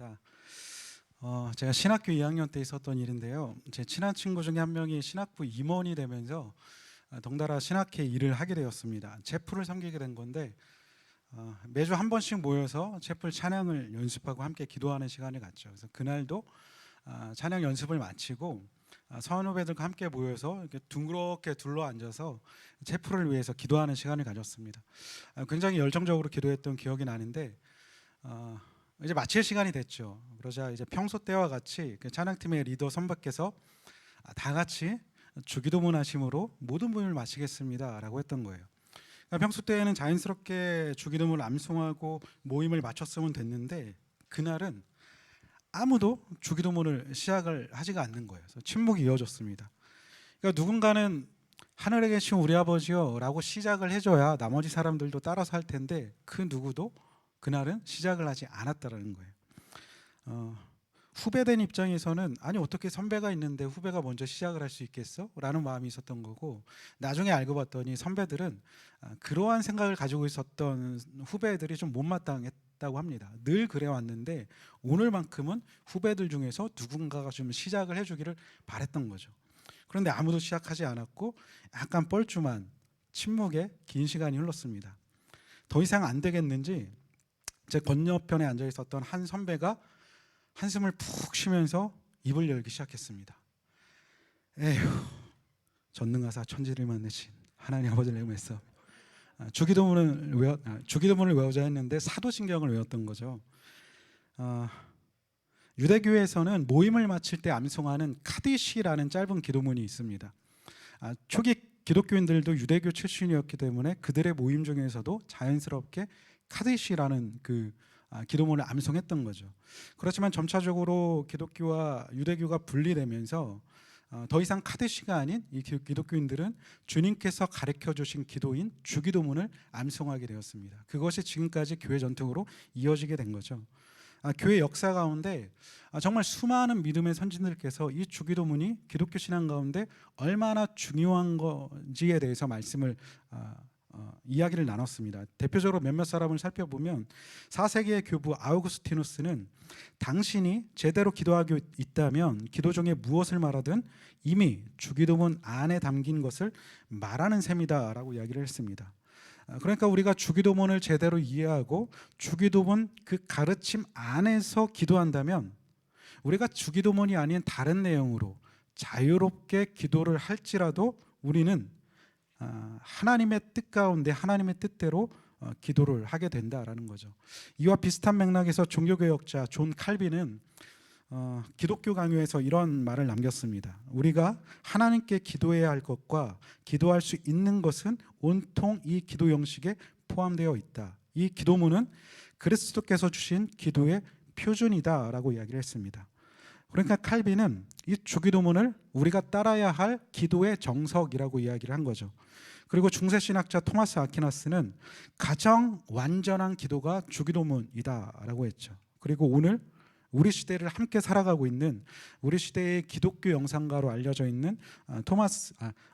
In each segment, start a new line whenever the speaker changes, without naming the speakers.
반갑습니다. 제가 신학교 2학년 때 있었던 일인데요. 제 친한 친구 중에 한 명이 신학부 임원이 되면서 덩달아 신학회 일을 하게 되었습니다. 체프를 섬기게 된 건데 매주 한 번씩 모여서 체프 찬양을 연습하고 함께 기도하는 시간을 갖죠. 그래서 그날도 찬양 연습을 마치고 선후배들과 함께 모여서 이렇게 둥그렇게 둘러 앉아서 체프를 위해서 기도하는 시간을 가졌습니다. 굉장히 열정적으로 기도했던 기억이 나는데 이제 마칠 시간이 됐죠. 그러자 이제 평소 때와 같이 그 찬양팀의 리더 선배께서 다 같이 주기도문 하심으로 모든 분을 마치겠습니다라고 했던 거예요. 그러니까 평소 때에는 자연스럽게 주기도문을 암송하고 모임을 마쳤으면 됐는데 그날은 아무도 주기도문을 시작을 하지가 않는 거예요. 그래서 침묵이 이어졌습니다. 그러니까 누군가는 하늘에 계신 우리 아버지요라고 시작을 해줘야 나머지 사람들도 따라서 할 텐데 그 누구도 그날은 시작을 하지 않았다라는 거예요. 후배된 입장에서는 아니 어떻게 선배가 있는데 후배가 먼저 시작을 할 수 있겠어? 라는 마음이 있었던 거고, 나중에 알고 봤더니 선배들은 그러한 생각을 가지고 있었던 후배들이 좀 못마땅했다고 합니다. 늘 그래 왔는데 오늘만큼은 후배들 중에서 누군가가 좀 시작을 해주기를 바랬던 거죠. 그런데 아무도 시작하지 않았고 약간 뻘쭘한 침묵의 긴 시간이 흘렀습니다. 더 이상 안 되겠는지 제 건너편에 앉아 있었던 한 선배가 한숨을 푹 쉬면서 입을 열기 시작했습니다. 에휴, 전능하사 천지를 만드신 하나님 아버지를 의미해서 주기도문을 외우자 했는데 사도신경을 외웠던 거죠. 유대교에서는 모임을 마칠 때 암송하는 카디시라는 짧은 기도문이 있습니다. 초기 기독교인들도 유대교 출신이었기 때문에 그들의 모임 중에서도 자연스럽게 카디시라는 그 기도문을 암송했던 거죠. 그렇지만 점차적으로 기독교와 유대교가 분리되면서 더 이상 카디시가 아닌 이 기독교인들은 주님께서 가르쳐 주신 기도인 주기도문을 암송하게 되었습니다. 그것이 지금까지 교회 전통으로 이어지게 된 거죠. 교회 역사 가운데 정말 수많은 믿음의 선진들께서 이 주기도문이 기독교 신앙 가운데 얼마나 중요한 건지에 대해서 말씀을 이야기를 나눴습니다. 대표적으로 몇몇 사람을 살펴보면 4세기의 교부 아우구스티누스는 당신이 제대로 기도하고 있다면 기도 중에 무엇을 말하든 이미 주기도문 안에 담긴 것을 말하는 셈이다라고 이야기를 했습니다. 그러니까 우리가 주기도문을 제대로 이해하고 주기도문 그 가르침 안에서 기도한다면 우리가 주기도문이 아닌 다른 내용으로 자유롭게 기도를 할지라도 우리는 하나님의 뜻 가운데 하나님의 뜻대로 기도를 하게 된다라는 거죠. 이와 비슷한 맥락에서 종교개혁자 존 칼빈은 기독교 강요에서 이런 말을 남겼습니다. 우리가 하나님께 기도해야 할 것과 기도할 수 있는 것은 온통 이 기도 형식에 포함되어 있다. 이 기도문은 그리스도께서 주신 기도의 표준이다라고 이야기를 했습니다. 그러니까 칼빈은 이 주기도문을 우리가 따라야 할 기도의 정석이라고 이야기를 한 거죠. 그리고 중세신학자 토마스 아퀴나스는 가장 완전한 기도가 주기도문이다라고 했죠. 그리고 오늘 우리 시대를 함께 살아가고 있는 우리 시대의 기독교 영상가로 알려져 있는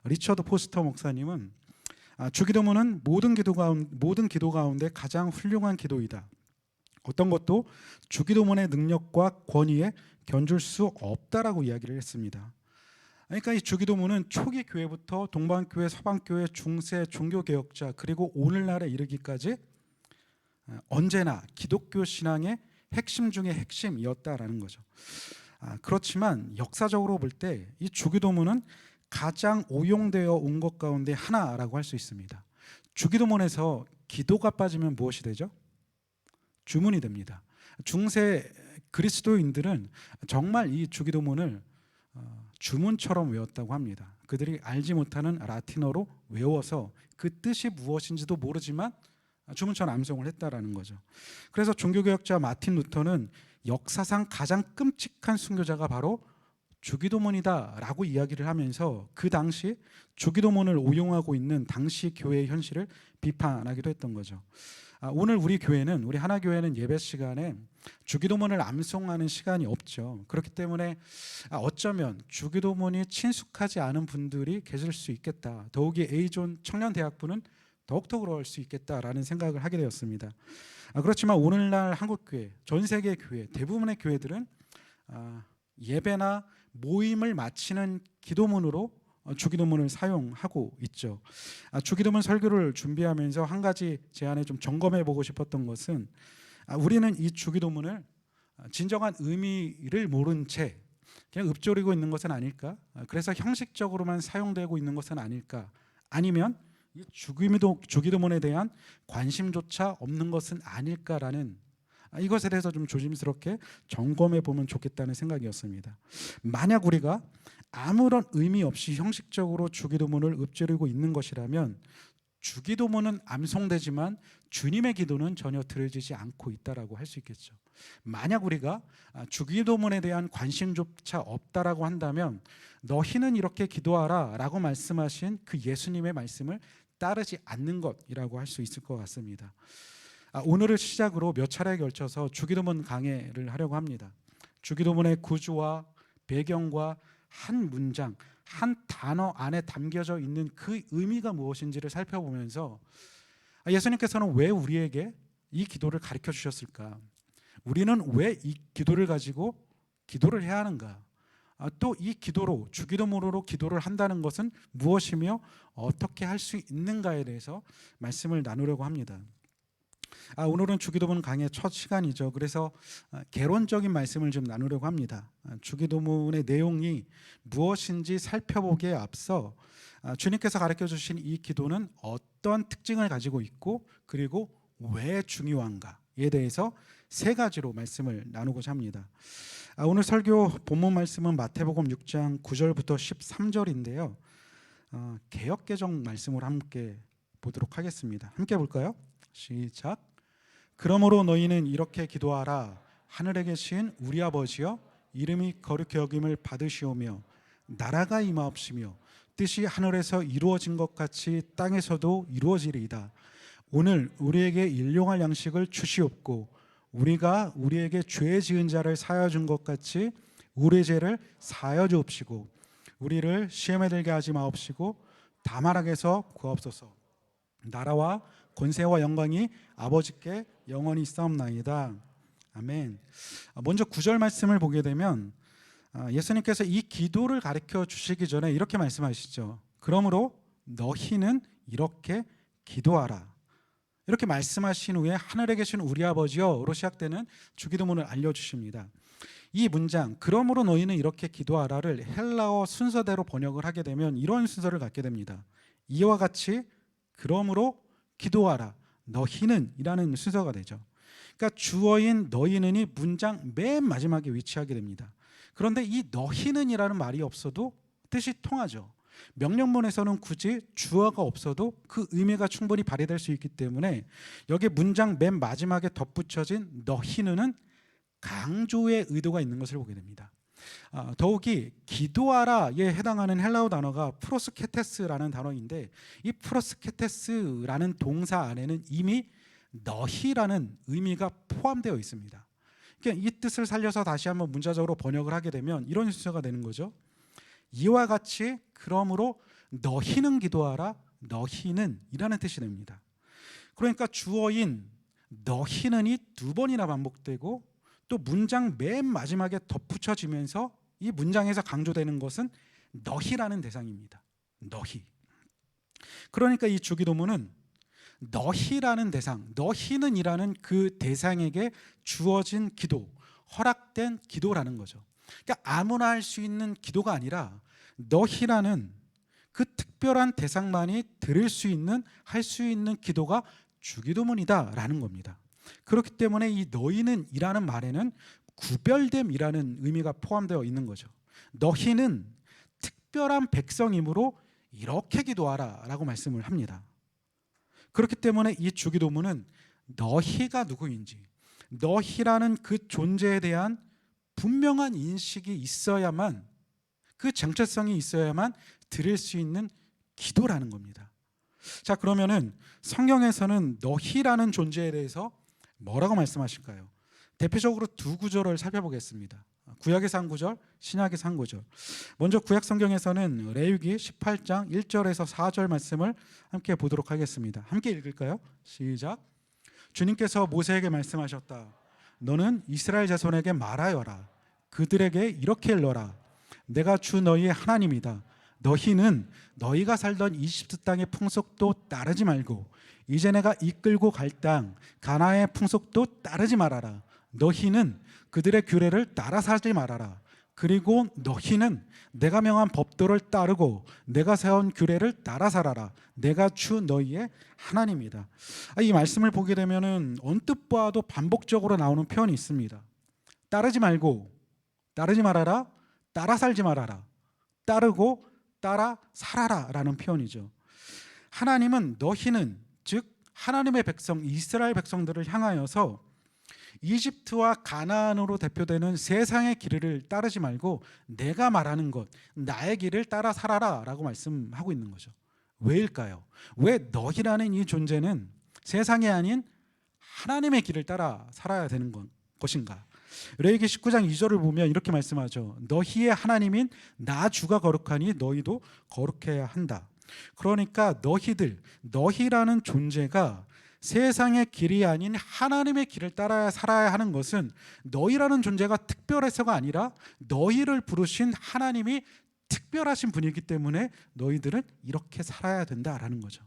리처드 포스터 목사님은 주기도문은 모든 기도 가운데 가장 훌륭한 기도이다. 어떤 것도 주기도문의 능력과 권위에 견줄 수 없다라고 이야기를 했습니다. 그러니까 이 주기도문은 초기 교회부터 동방교회, 서방교회, 중세 종교개혁자 그리고 오늘날에 이르기까지 언제나 기독교 신앙의 핵심 중의 핵심이었다라는 거죠. 그렇지만 역사적으로 볼 때 이 주기도문은 가장 오용되어 온 것 가운데 하나라고 할 수 있습니다. 주기도문에서 기도가 빠지면 무엇이 되죠? 주문이 됩니다. 중세 그리스도인들은 정말 이 주기도문을 주문처럼 외웠다고 합니다. 그들이 알지 못하는 라틴어로 외워서 그 뜻이 무엇인지도 모르지만 주문처럼 암송을 했다라는 거죠. 그래서 종교개혁자 마틴 루터는 역사상 가장 끔찍한 순교자가 바로 주기도문이다라고 이야기를 하면서 그 당시 주기도문을 오용하고 있는 당시 교회의 현실을 비판하기도 했던 거죠. 오늘 우리 하나교회는 예배 시간에 주기도문을 암송하는 시간이 없죠. 그렇기 때문에 어쩌면 주기도문이 친숙하지 않은 분들이 계실 수 있겠다. 더욱이 A존 청년대학부는 더욱더 그럴 수 있겠다라는 생각을 하게 되었습니다. 그렇지만 오늘날 한국교회, 전 세계 교회, 대부분의 교회들은 예배나 모임을 마치는 기도문으로 주기도문을 사용하고 있죠. 주기도문 설교를 준비하면서 한 가지 제 안에 좀 점검해 보고 싶었던 것은 우리는 이 주기도문을 진정한 의미를 모른 채 그냥 읊조리고 있는 것은 아닐까? 그래서 형식적으로만 사용되고 있는 것은 아닐까? 아니면 이 주기도문에 대한 관심조차 없는 것은 아닐까라는 이것에 대해서 좀 조심스럽게 점검해 보면 좋겠다는 생각이었습니다. 만약 우리가 아무런 의미 없이 형식적으로 주기도문을 읊조리고 있는 것이라면 주기도문은 암송되지만 주님의 기도는 전혀 들어지지 않고 있다라고 할 수 있겠죠. 만약 우리가 주기도문에 대한 관심조차 없다라고 한다면 너희는 이렇게 기도하라 라고 말씀하신 그 예수님의 말씀을 따르지 않는 것이라고 할 수 있을 것 같습니다. 오늘을 시작으로 몇 차례에 걸쳐서 주기도문 강해를 하려고 합니다. 주기도문의 구조와 배경과 한 문장, 한 단어 안에 담겨져 있는 그 의미가 무엇인지를 살펴보면서 예수님께서는 왜 우리에게 이 기도를 가르쳐 주셨을까? 우리는 왜 이 기도를 가지고 기도를 해야 하는가? 또 이 기도로 주기도문으로 기도를 한다는 것은 무엇이며 어떻게 할 수 있는가에 대해서 말씀을 나누려고 합니다. 오늘은 주기도문 강의 첫 시간이죠. 그래서 개론적인 말씀을 좀 나누려고 합니다. 주기도문의 내용이 무엇인지 살펴보기에 앞서 주님께서 가르쳐 주신 이 기도는 어떤 특징을 가지고 있고 그리고 왜 중요한가에 대해서 세 가지로 말씀을 나누고자 합니다. 오늘 설교 본문 말씀은 마태복음 6장 9절부터 13절인데요. 개역개정 말씀으로 함께 보도록 하겠습니다. 함께 볼까요? 시작. 그러므로 너희는 이렇게 기도하라. 하늘에 계신 우리 아버지여, 이름이 거룩히 여김을 받으시오며 나라가 임하옵시며 뜻이 하늘에서 이루어진 것 같이 땅에서도 이루어지리이다. 오늘 우리에게 일용할 양식을 주시옵고 우리가 우리에게 죄 지은 자를 사하여 준 것 같이 우리의 죄를 사하여 주옵시고 우리를 시험에 들게 하지 마옵시고 다만 악에서 구하옵소서. 나라와 권세와 영광이 아버지께 영원히 있사옵나이다. 아멘. 먼저 9절 말씀을 보게 되면 예수님께서 이 기도를 가르쳐 주시기 전에 이렇게 말씀하시죠. 그러므로 너희는 이렇게 기도하라. 이렇게 말씀하신 후에 하늘에 계신 우리 아버지여로 시작되는 주기도문을 알려주십니다. 이 문장 그러므로 너희는 이렇게 기도하라를 헬라어 순서대로 번역을 하게 되면 이런 순서를 갖게 됩니다. 이와 같이 그러므로 기도하라 너희는 이라는 순서가 되죠. 그러니까 주어인 너희는이 문장 맨 마지막에 위치하게 됩니다. 그런데 이 너희는 이라는 말이 없어도 뜻이 통하죠. 명령문에서는 굳이 주어가 없어도 그 의미가 충분히 발휘될 수 있기 때문에 여기 문장 맨 마지막에 덧붙여진 너희는은 강조의 의도가 있는 것을 보게 됩니다. 더욱이 기도하라에 해당하는 헬라어 단어가 프로스케테스라는 단어인데 이 프로스케테스라는 동사 안에는 이미 너희라는 의미가 포함되어 있습니다. 그러니까 이 뜻을 살려서 다시 한번 문자적으로 번역을 하게 되면 이런 순서가 되는 거죠. 이와 같이 그러므로 너희는 기도하라 너희는 이라는 뜻이 됩니다. 그러니까 주어인 너희는이 두 번이나 반복되고 또 문장 맨 마지막에 덧붙여지면서 이 문장에서 강조되는 것은 너희라는 대상입니다. 너희. 그러니까 이 주기도문은 너희라는 대상, 너희는 이라는 그 대상에게 주어진 기도, 허락된 기도라는 거죠. 그러니까 아무나 할 수 있는 기도가 아니라 너희라는 그 특별한 대상만이 들을 수 있는, 할 수 있는 기도가 주기도문이다라는 겁니다. 그렇기 때문에 이 너희는 이라는 말에는 구별됨이라는 의미가 포함되어 있는 거죠. 너희는 특별한 백성이므로 이렇게 기도하라 라고 말씀을 합니다. 그렇기 때문에 이 주기도문은 너희가 누구인지, 너희라는 그 존재에 대한 분명한 인식이 있어야만, 그 정체성이 있어야만 드릴 수 있는 기도라는 겁니다. 자, 그러면은 성경에서는 너희라는 존재에 대해서 뭐라고 말씀하실까요? 대표적으로 두 구절을 살펴보겠습니다. 구약에서 한 구절, 신약에서 한 구절. 먼저 구약 성경에서는 레위기 18장 1절에서 4절 말씀을 함께 보도록 하겠습니다. 함께 읽을까요? 시작. 주님께서 모세에게 말씀하셨다. 너는 이스라엘 자손에게 말하여라. 그들에게 이렇게 일러라. 내가 주 너희의 하나님이다. 너희는 너희가 살던 이집트 땅의 풍속도 따르지 말고 이제 내가 이끌고 갈 땅 가나안의 풍속도 따르지 말아라. 너희는 그들의 규례를 따라 살지 말아라. 그리고 너희는 내가 명한 법도를 따르고 내가 세운 규례를 따라 살아라. 내가 주 너희의 하나님이다. 이 말씀을 보게 되면은 언뜻 보아도 반복적으로 나오는 표현이 있습니다. 따르지 말고, 따르지 말아라, 따라 살지 말아라, 따르고 따라 살아라 라는 표현이죠. 하나님은 너희는, 즉 하나님의 백성 이스라엘 백성들을 향하여서 이집트와 가나안으로 대표되는 세상의 길을 따르지 말고 내가 말하는 것, 나의 길을 따라 살아라 라고 말씀하고 있는 거죠. 왜일까요? 왜 너희라는 이 존재는 세상이 아닌 하나님의 길을 따라 살아야 되는 것인가? 레위기 19장 2절을 보면 이렇게 말씀하죠. 너희의 하나님인 나 주가 거룩하니 너희도 거룩해야 한다. 그러니까 너희라는 존재가 세상의 길이 아닌 하나님의 길을 따라 살아야 하는 것은 너희라는 존재가 특별해서가 아니라 너희를 부르신 하나님이 특별하신 분이기 때문에 너희들은 이렇게 살아야 된다라는 거죠.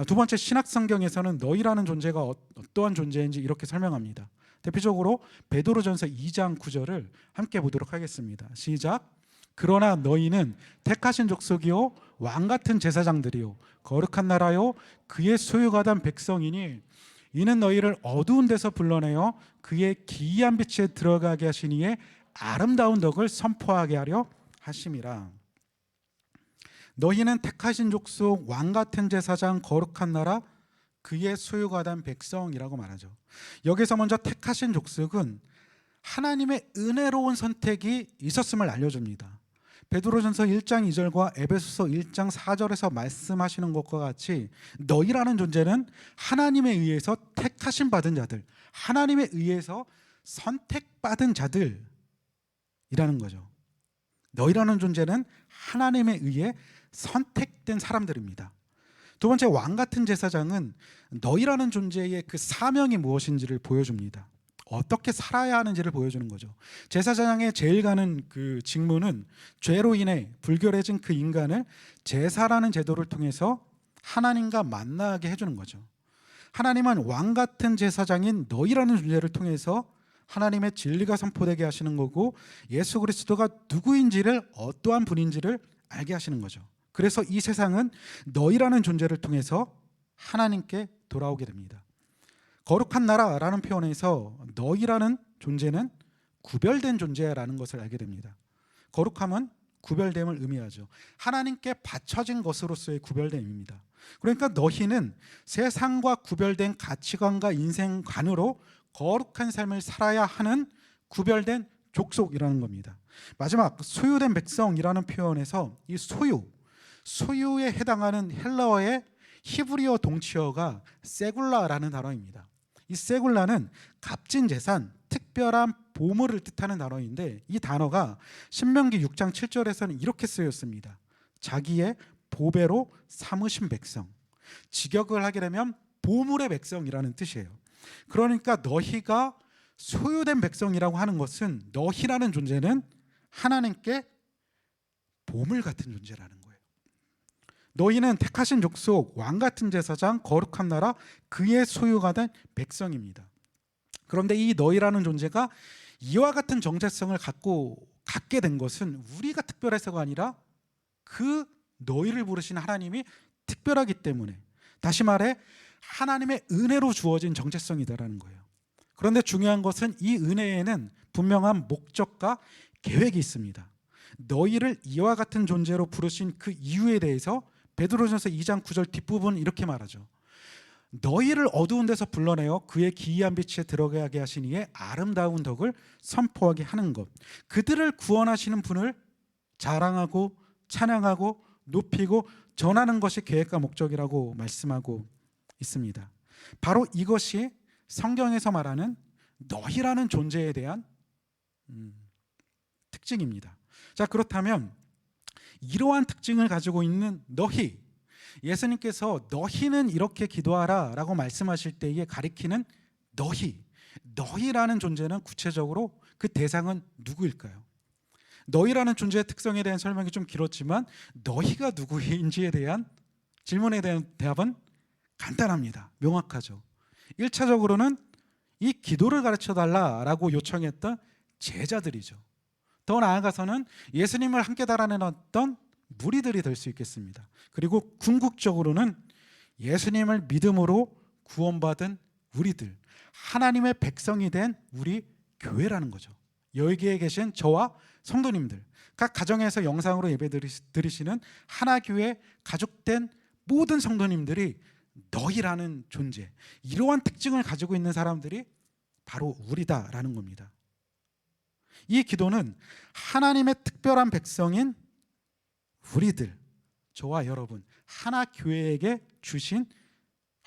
두 번째, 신약 성경에서는 너희라는 존재가 어떠한 존재인지 이렇게 설명합니다. 대표적으로 베드로전서 2장 9절을 함께 보도록 하겠습니다. 시작. 그러나 너희는 택하신 족속이요 왕같은 제사장들이요 거룩한 나라요 그의 소유가 된 백성이니 이는 너희를 어두운 데서 불러내어 그의 기이한 빛에 들어가게 하시니에 아름다운 덕을 선포하게 하려 하심이라. 너희는 택하신 족속 왕같은 제사장 거룩한 나라 그의 소유가 된 백성이라고 말하죠. 여기서 먼저 택하신 족속은 하나님의 은혜로운 선택이 있었음을 알려줍니다. 베드로전서 1장 2절과 에베소서 1장 4절에서 말씀하시는 것과 같이 너희라는 존재는 하나님에 의해서 택하심 받은 자들, 하나님에 의해서 선택받은 자들이라는 거죠. 너희라는 존재는 하나님에 의해 선택된 사람들입니다. 두 번째, 왕 같은 제사장은 너희라는 존재의 그 사명이 무엇인지를 보여줍니다. 어떻게 살아야 하는지를 보여주는 거죠. 제사장의 제일 가는 그 직무는 죄로 인해 불결해진 그 인간을 제사라는 제도를 통해서 하나님과 만나게 해주는 거죠. 하나님은 왕 같은 제사장인 너희라는 존재를 통해서 하나님의 진리가 선포되게 하시는 거고 예수 그리스도가 누구인지를 어떠한 분인지를 알게 하시는 거죠. 그래서 이 세상은 너희라는 존재를 통해서 하나님께 돌아오게 됩니다. 거룩한 나라라는 표현에서 너희라는 존재는 구별된 존재라는 것을 알게 됩니다. 거룩함은 구별됨을 의미하죠. 하나님께 바쳐진 것으로서의 구별됨입니다. 그러니까 너희는 세상과 구별된 가치관과 인생관으로 거룩한 삶을 살아야 하는 구별된 족속이라는 겁니다. 마지막, 소유된 백성이라는 표현에서 이 소유에 해당하는 헬라어의 히브리어 동치어가 세굴라라는 단어입니다. 이 세굴라는 값진 재산, 특별한 보물을 뜻하는 단어인데 이 단어가 신명기 6장 7절에서는 이렇게 쓰였습니다. 자기의 보배로 삼으신 백성. 직역을 하게 되면 보물의 백성이라는 뜻이에요. 그러니까 너희가 소유된 백성이라고 하는 것은 너희라는 존재는 하나님께 보물 같은 존재라는 거예요. 너희는 택하신 족속, 왕같은 제사장, 거룩한 나라, 그의 소유가 된 백성입니다. 그런데 이 너희라는 존재가 이와 같은 정체성을 갖게 된 것은 우리가 특별해서가 아니라 그 너희를 부르신 하나님이 특별하기 때문에, 다시 말해 하나님의 은혜로 주어진 정체성이다라는 거예요. 그런데 중요한 것은 이 은혜에는 분명한 목적과 계획이 있습니다. 너희를 이와 같은 존재로 부르신 그 이유에 대해서 베드로전서 2장 9절 뒷부분 이렇게 말하죠. 너희를 어두운 데서 불러내어 그의 기이한 빛에 들어가게 하시니에 아름다운 덕을 선포하게 하는 것. 그들을 구원하시는 분을 자랑하고 찬양하고 높이고 전하는 것이 계획과 목적이라고 말씀하고 있습니다. 바로 이것이 성경에서 말하는 너희라는 존재에 대한 특징입니다. 자, 그렇다면 이러한 특징을 가지고 있는 너희, 예수님께서 너희는 이렇게 기도하라 라고 말씀하실 때에 가리키는 너희라는 존재는 구체적으로 그 대상은 누구일까요? 너희라는 존재의 특성에 대한 설명이 좀 길었지만 너희가 누구인지에 대한 질문에 대한 대답은 간단합니다. 명확하죠. 1차적으로는 이 기도를 가르쳐달라라고 요청했던 제자들이죠. 더 나아가서는 예수님을 함께 달아내었던 무리들이 될 수 있겠습니다. 그리고 궁극적으로는 예수님을 믿음으로 구원받은 우리들, 하나님의 백성이 된 우리 교회라는 거죠. 여기에 계신 저와 성도님들, 각 가정에서 영상으로 예배 드리시는 하나교회 가족된 모든 성도님들이 너희라는 존재, 이러한 특징을 가지고 있는 사람들이 바로 우리다라는 겁니다. 이 기도는 하나님의 특별한 백성인 우리들, 저와 여러분, 하나교회에게 주신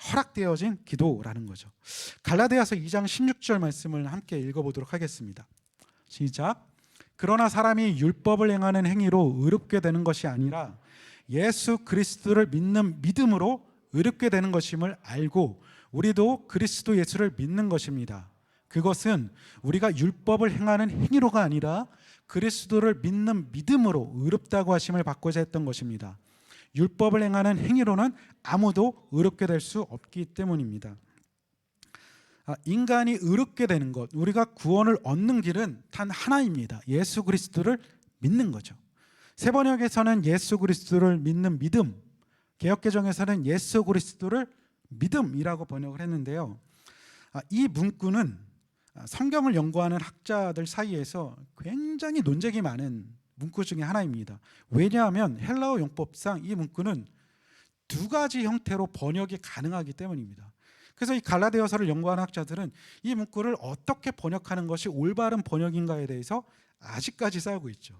허락되어진 기도라는 거죠. 갈라디아서 2장 16절 말씀을 함께 읽어보도록 하겠습니다. 시작. 그러나 사람이 율법을 행하는 행위로 의롭게 되는 것이 아니라 예수 그리스도를 믿는 믿음으로 의롭게 되는 것임을 알고 우리도 그리스도 예수를 믿는 것입니다. 그것은 우리가 율법을 행하는 행위로가 아니라 그리스도를 믿는 믿음으로 의롭다고 하심을 받고자 했던 것입니다. 율법을 행하는 행위로는 아무도 의롭게 될 수 없기 때문입니다. 인간이 의롭게 되는 것, 우리가 구원을 얻는 길은 단 하나입니다. 예수 그리스도를 믿는 거죠. 세번역에서는 예수 그리스도를 믿는 믿음, 개역개정에서는 예수 그리스도를 믿음이라고 번역을 했는데요. 이 문구는 성경을 연구하는 학자들 사이에서 굉장히 논쟁이 많은 문구 중에 하나입니다. 왜냐하면 헬라어 용법상 이 문구는 두 가지 형태로 번역이 가능하기 때문입니다. 그래서 이 갈라디아서를 연구하는 학자들은 이 문구를 어떻게 번역하는 것이 올바른 번역인가에 대해서 아직까지 싸우고 있죠.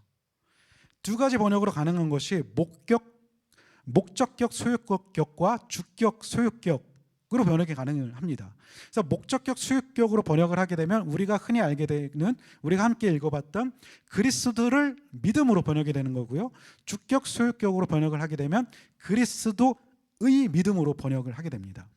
두 가지 번역으로 가능한 것이 목적격 소유격과 주격 소유격으로 번역이 가능합니다. 그래서 목적격 소유격으로 번역을 하게 되면 우리가 흔히 알게 되는, 우리가 함께 읽어봤던 그리스도를 믿음으로 번역이 되는 거고요. 주격 소유격으로 번역을 하게 되면 그리스도의 믿음으로 번역을 하게 됩니다.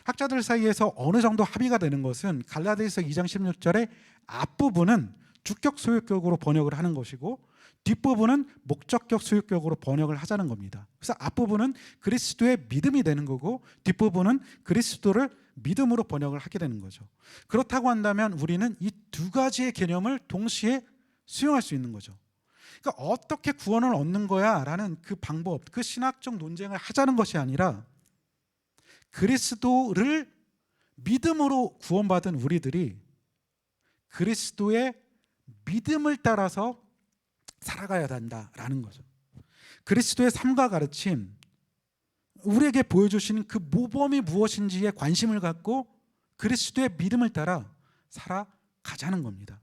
학자들 사이에서 어느 정도 합의가 되는 것은 갈라디아서 2장 16절의 앞부분은 주격 소유격으로 번역을 하는 것이고 뒷부분은 목적격 소유격으로 번역을 하자는 겁니다. 그래서 앞부분은 그리스도의 믿음이 되는 거고 뒷부분은 그리스도를 믿음으로 번역을 하게 되는 거죠. 그렇다고 한다면 우리는 이 두 가지의 개념을 동시에 수용할 수 있는 거죠. 그러니까 어떻게 구원을 얻는 거야 라는 그 방법, 그 신학적 논쟁을 하자는 것이 아니라 그리스도를 믿음으로 구원받은 우리들이 그리스도의 믿음을 따라서 살아가야 한다라는 거죠. 그리스도의 삶과 가르침, 우리에게 보여주시는 그 모범이 무엇인지에 관심을 갖고 그리스도의 믿음을 따라 살아가자는 겁니다.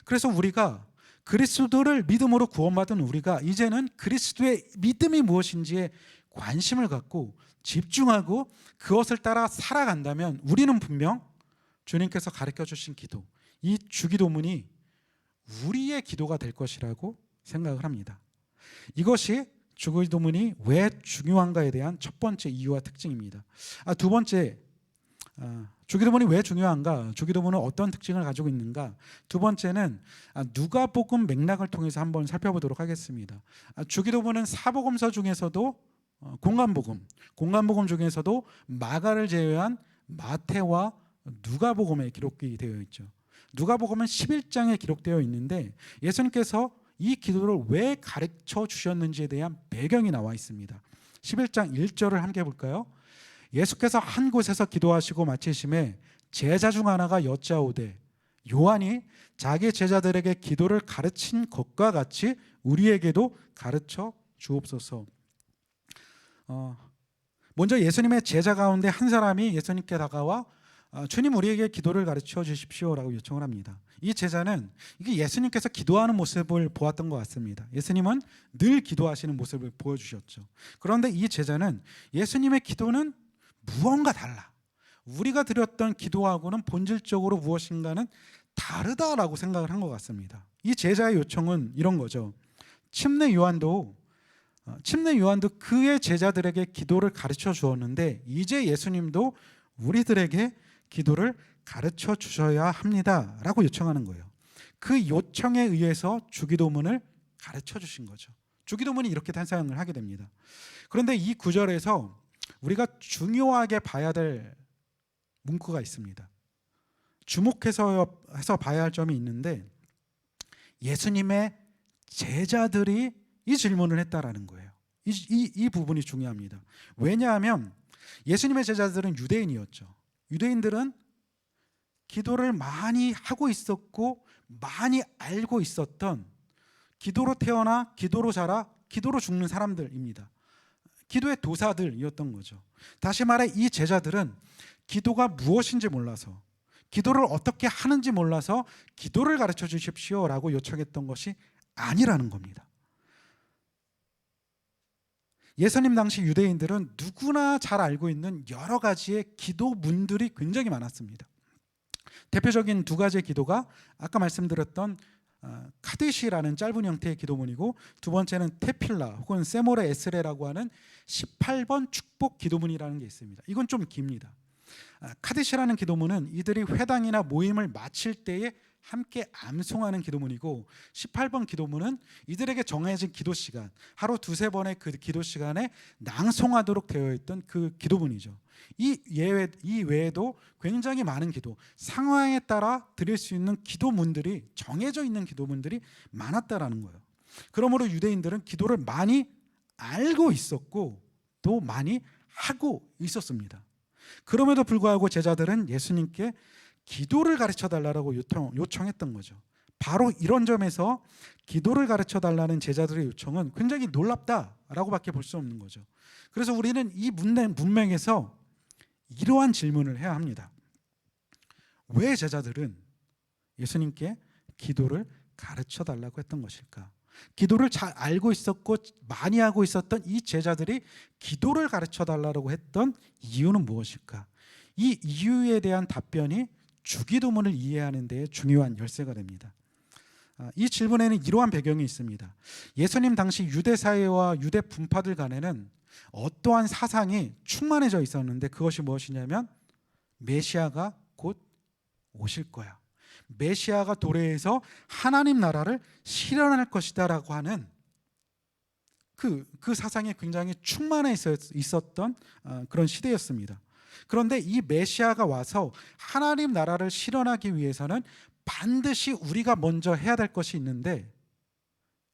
그래서 우리가 그리스도를 믿음으로 구원받은 우리가 이제는 그리스도의 믿음이 무엇인지에 관심을 갖고 집중하고 그것을 따라 살아간다면 우리는 분명 주님께서 가르쳐 주신 기도, 이 주기도문이 우리의 기도가 될 것이라고 생각을 합니다. 이것이 주기도문이 왜 중요한가에 대한 첫 번째 이유와 특징입니다. 두 번째, 주기도문이 왜 중요한가, 주기도문은 어떤 특징을 가지고 있는가, 두 번째는 누가복음 맥락을 통해서 한번 살펴보도록 하겠습니다. 주기도문은 사복음서 중에서도 공간복음 중에서도 마가를 제외한 마태와 누가복음에 기록이 되어 있죠. 누가복음은 11장에 기록되어 있는데 예수님께서 이 기도를 왜 가르쳐 주셨는지에 대한 배경이 나와 있습니다. 11장 1절을 함께 볼까요? 예수께서 한 곳에서 기도하시고 마치심에 제자 중 하나가 여짜오되 요한이 자기 제자들에게 기도를 가르친 것과 같이 우리에게도 가르쳐 주옵소서. 먼저 예수님의 제자 가운데 한 사람이 예수님께 다가와 주님, 우리에게 기도를 가르쳐 주십시오라고 요청을 합니다. 이 제자는 이게 예수님께서 기도하는 모습을 보았던 것 같습니다. 예수님은 늘 기도하시는 모습을 보여주셨죠. 그런데 이 제자는 예수님의 기도는 무언가 달라, 우리가 드렸던 기도하고는 본질적으로 무엇인가는 다르다라고 생각을 한 것 같습니다. 이 제자의 요청은 이런 거죠. 침례 요한도 그의 제자들에게 기도를 가르쳐 주었는데 이제 예수님도 우리들에게 기도를 가르쳐 주셔야 합니다라고 요청하는 거예요. 그 요청에 의해서 주기도문을 가르쳐 주신 거죠. 주기도문이 이렇게 탄생을 하게 됩니다. 그런데 이 구절에서 우리가 중요하게 봐야 될 문구가 있습니다. 주목해서 봐야 할 점이 있는데 예수님의 제자들이 이 질문을 했다라는 거예요. 이 부분이 중요합니다. 왜냐하면 예수님의 제자들은 유대인이었죠. 유대인들은 기도를 많이 하고 있었고 많이 알고 있었던, 기도로 태어나 기도로 자라 기도로 죽는 사람들입니다. 기도의 도사들이었던 거죠. 다시 말해 이 제자들은 기도가 무엇인지 몰라서, 기도를 어떻게 하는지 몰라서 기도를 가르쳐 주십시오라고 요청했던 것이 아니라는 겁니다. 예수님 당시 유대인들은 누구나 잘 알고 있는 여러 가지의 기도문들이 굉장히 많았습니다. 대표적인 두 가지의 기도가 아까 말씀드렸던 카데시라는 짧은 형태의 기도문이고, 두 번째는 테필라 혹은 세모레 에스레라고 하는 18번 축복 기도문이라는 게 있습니다. 이건 좀 깁니다. 카데시라는 기도문은 이들이 회당이나 모임을 마칠 때에 함께 암송하는 기도문이고, 18번 기도문은 이들에게 정해진 기도 시간, 하루 두세 번의 그 기도 시간에 낭송하도록 되어 있던 그 기도문이죠. 이 외에도 굉장히 많은 기도, 상황에 따라 드릴 수 있는 기도문들이, 정해져 있는 기도문들이 많았다라는 거예요. 그러므로 유대인들은 기도를 많이 알고 있었고 또 많이 하고 있었습니다. 그럼에도 불구하고 제자들은 예수님께 기도를 가르쳐 달라고 요청했던 거죠. 바로 이런 점에서 기도를 가르쳐 달라는 제자들의 요청은 굉장히 놀랍다라고밖에 볼 수 없는 거죠. 그래서 우리는 이 문맥에서 이러한 질문을 해야 합니다. 왜 제자들은 예수님께 기도를 가르쳐 달라고 했던 것일까? 기도를 잘 알고 있었고 많이 하고 있었던 이 제자들이 기도를 가르쳐 달라고 했던 이유는 무엇일까? 이 이유에 대한 답변이 주기도문을 이해하는 데 중요한 열쇠가 됩니다. 이 질문에는 이러한 배경이 있습니다. 예수님 당시 유대 사회와 유대 분파들 간에는 어떠한 사상이 충만해져 있었는데, 그것이 무엇이냐면 메시아가 곧 오실 거야, 메시아가 도래해서 하나님 나라를 실현할 것이다라고 하는 그 사상이 굉장히 충만해 있었던 그런 시대였습니다. 그런데 이 메시아가 와서 하나님 나라를 실현하기 위해서는 반드시 우리가 먼저 해야 될 것이 있는데,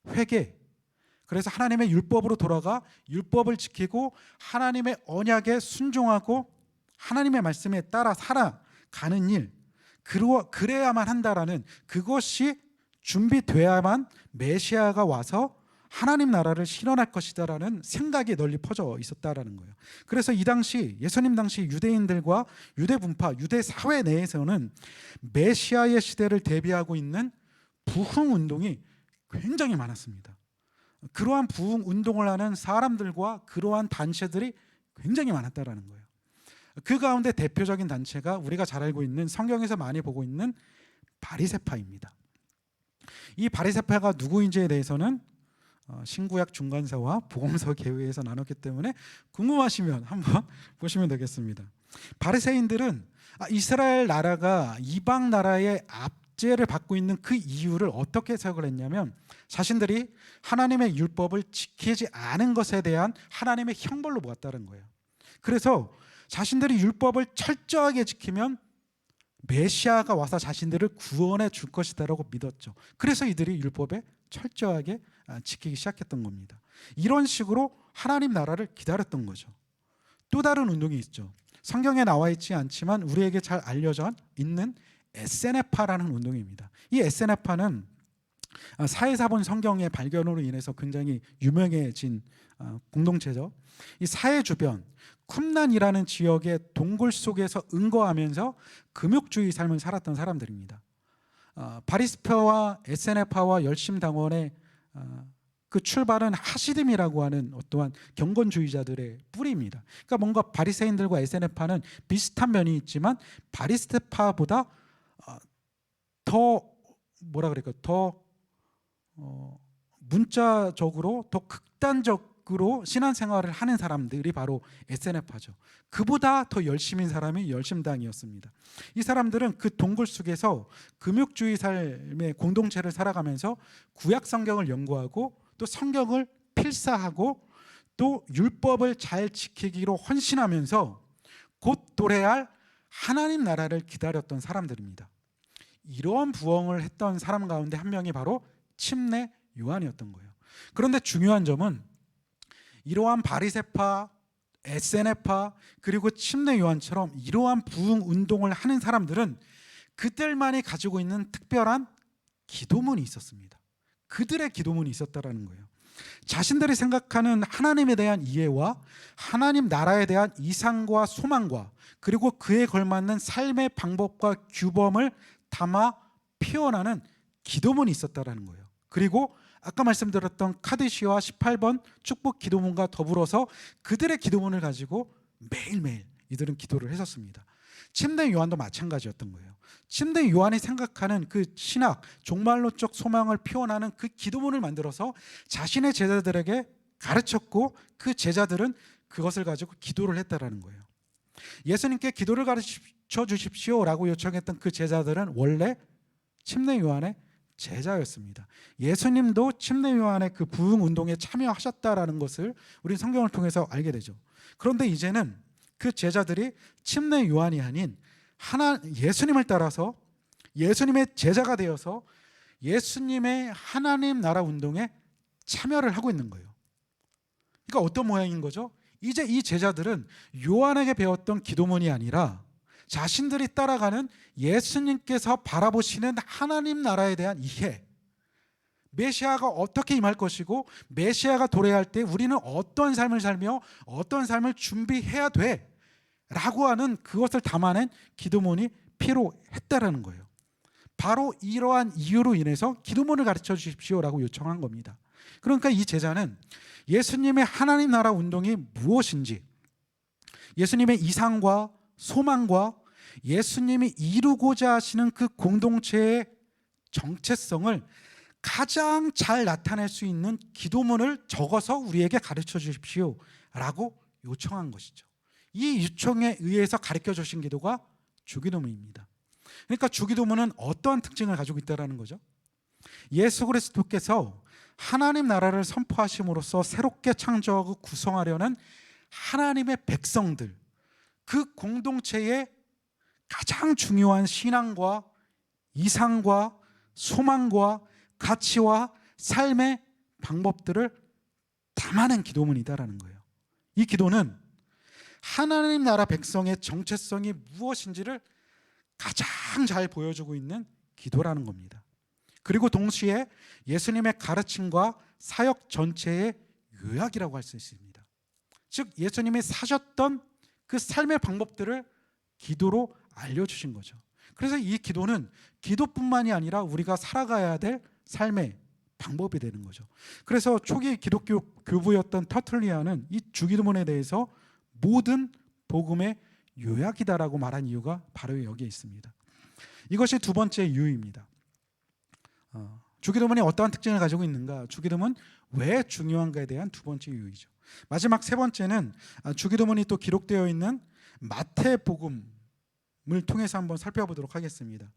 회개. 그래서 하나님의 율법으로 돌아가 율법을 지키고 하나님의 언약에 순종하고 하나님의 말씀에 따라 살아가는 일, 그래야만 한다라는, 그것이 준비돼야만 메시아가 와서 하나님 나라를 실현할 것이다라는 생각이 널리 퍼져 있었다라는 거예요. 그래서 이 당시 예수님 당시 유대인들과 유대 분파, 유대 사회 내에서는 메시아의 시대를 대비하고 있는 부흥 운동이 굉장히 많았습니다. 그러한 부흥 운동을 하는 사람들과 그러한 단체들이 굉장히 많았다라는 거예요. 그 가운데 대표적인 단체가 우리가 잘 알고 있는, 성경에서 많이 보고 있는 바리새파입니다. 이 바리새파가 누구인지에 대해서는 신구약 중간서와 복음서 개요에서 나눴기 때문에 궁금하시면 한번 보시면 되겠습니다. 바리새인들은 이스라엘 나라가 이방 나라의 압제를 받고 있는 그 이유를 어떻게 해석을 했냐면, 자신들이 하나님의 율법을 지키지 않은 것에 대한 하나님의 형벌로 보았다는 거예요. 그래서 자신들이 율법을 철저하게 지키면 메시아가 와서 자신들을 구원해 줄 것이다라고 믿었죠. 그래서 이들이 율법에 철저하게 지키기 시작했던 겁니다. 이런 식으로 하나님 나라를 기다렸던 거죠. 또 다른 운동이 있죠. 성경에 나와 있지 않지만 우리에게 잘 알려져 있는 에세네파라는 운동입니다. 이 에세네파는 사해사본 성경의 발견으로 인해서 굉장히 유명해진 공동체죠. 이 사해 주변 쿰란이라는 지역의 동굴 속에서 은거하면서 금욕주의 삶을 살았던 사람들입니다. 바리새파와 에세네파와 열심당원의 그 출발은 하시딤이라고 하는 어떠한 경건주의자들의 뿌리입니다. 그러니까 뭔가 바리새인들과 에세네파는 비슷한 면이 있지만 바리새파보다 더 문자적으로 더 극단적으로 신앙생활을 하는 사람들이 바로 SNF파죠. 그보다 더 열심인 사람이 열심당이었습니다. 이 사람들은 그 동굴 속에서 금욕주의 삶의 공동체를 살아가면서 구약 성경을 연구하고 또 성경을 필사하고 또 율법을 잘 지키기로 헌신하면서 곧 도래할 하나님 나라를 기다렸던 사람들입니다. 이러한 부흥을 했던 사람 가운데 한 명이 바로 침례 요한이었던 거예요. 그런데 중요한 점은 이러한 바리새파, SNF파 그리고 침례 요한처럼 이러한 부흥 운동을 하는 사람들은 그들만이 가지고 있는 특별한 기도문이 있었습니다. 그들의 기도문이 있었다라는 거예요. 자신들이 생각하는 하나님에 대한 이해와 하나님 나라에 대한 이상과 소망과 그리고 그에 걸맞는 삶의 방법과 규범을 담아 표현하는 기도문이 있었다라는 거예요. 그리고 아까 말씀드렸던 카드시와 18번 축복 기도문과 더불어서 그들의 기도문을 가지고 매일매일 이들은 기도를 했었습니다. 침례 요한도 마찬가지였던 거예요. 침례 요한이 생각하는 그 신학, 종말론적 소망을 표현하는 그 기도문을 만들어서 자신의 제자들에게 가르쳤고 그 제자들은 그것을 가지고 기도를 했다라는 거예요. 예수님께 기도를 가르쳐 주십시오라고 요청했던 그 제자들은 원래 침례 요한의 제자였습니다. 예수님도 침례 요한의 그 부흥 운동에 참여하셨다라는 것을 우리 성경을 통해서 알게 되죠. 그런데 이제는 그 제자들이 침례 요한이 아닌 예수님을 따라서 예수님의 제자가 되어서 예수님의 하나님 나라 운동에 참여를 하고 있는 거예요. 그러니까 어떤 모양인 거죠? 이제 이 제자들은 요한에게 배웠던 기도문이 아니라 자신들이 따라가는 예수님께서 바라보시는 하나님 나라에 대한 이해, 메시아가 어떻게 임할 것이고 메시아가 도래할 때 우리는 어떤 삶을 살며 어떤 삶을 준비해야 돼 라고 하는 그것을 담아낸 기도문이 필요했다라는 거예요. 바로 이러한 이유로 인해서 기도문을 가르쳐 주십시오라고 요청한 겁니다. 그러니까 이 제자는 예수님의 하나님 나라 운동이 무엇인지, 예수님의 이상과 소망과 예수님이 이루고자 하시는 그 공동체의 정체성을 가장 잘 나타낼 수 있는 기도문을 적어서 우리에게 가르쳐 주십시오라고 요청한 것이죠. 이 요청에 의해서 가르쳐 주신 기도가 주기도문입니다. 그러니까 주기도문은 어떠한 특징을 가지고 있다는 거죠? 예수 그리스도께서 하나님 나라를 선포하심으로써 새롭게 창조하고 구성하려는 하나님의 백성들, 그 공동체의 가장 중요한 신앙과 이상과 소망과 가치와 삶의 방법들을 담아낸 기도문이다라는 거예요. 이 기도는 하나님 나라 백성의 정체성이 무엇인지를 가장 잘 보여주고 있는 기도라는 겁니다. 그리고 동시에 예수님의 가르침과 사역 전체의 요약이라고 할 수 있습니다. 즉 예수님이 사셨던 그 삶의 방법들을 기도로 알려주신 거죠. 그래서 이 기도는 기도뿐만이 아니라 우리가 살아가야 될 삶의 방법이 되는 거죠. 그래서 초기 기독교 교부였던 터툴리안은 이 주기도문에 대해서 모든 복음의 요약이다라고 말한 이유가 바로 여기에 있습니다. 이것이 두 번째 이유입니다. 주기도문이 어떠한 특징을 가지고 있는가? 주기도문 왜 중요한가에 대한 두 번째 이유이죠. 마지막 세 번째는 주기도문이 또 기록되어 있는 마태복음을 통해서 한번 살펴보도록 하겠습니다.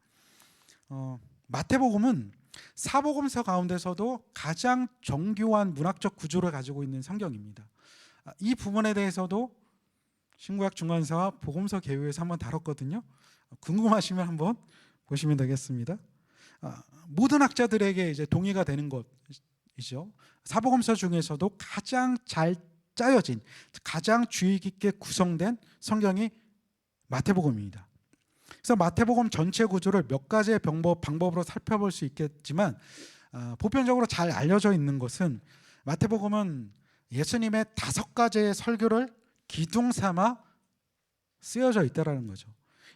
마태복음은 사복음서 가운데서도 가장 정교한 문학적 구조를 가지고 있는 성경입니다. 이 부분에 대해서도 신구약 중간서와 복음서 개요에서 한번 다뤘거든요. 궁금하시면 한번 보시면 되겠습니다. 모든 학자들에게 이제 동의가 되는 것이죠. 사복음서 중에서도 가장 잘 짜여진, 가장 주의 깊게 구성된 성경이 마태복음입니다. 그래서 마태복음 전체 구조를 몇 가지의 방법으로 살펴볼 수 있겠지만 보편적으로 잘 알려져 있는 것은 마태복음은 예수님의 5가지의 설교를 기둥 삼아 쓰여져 있다는 거죠.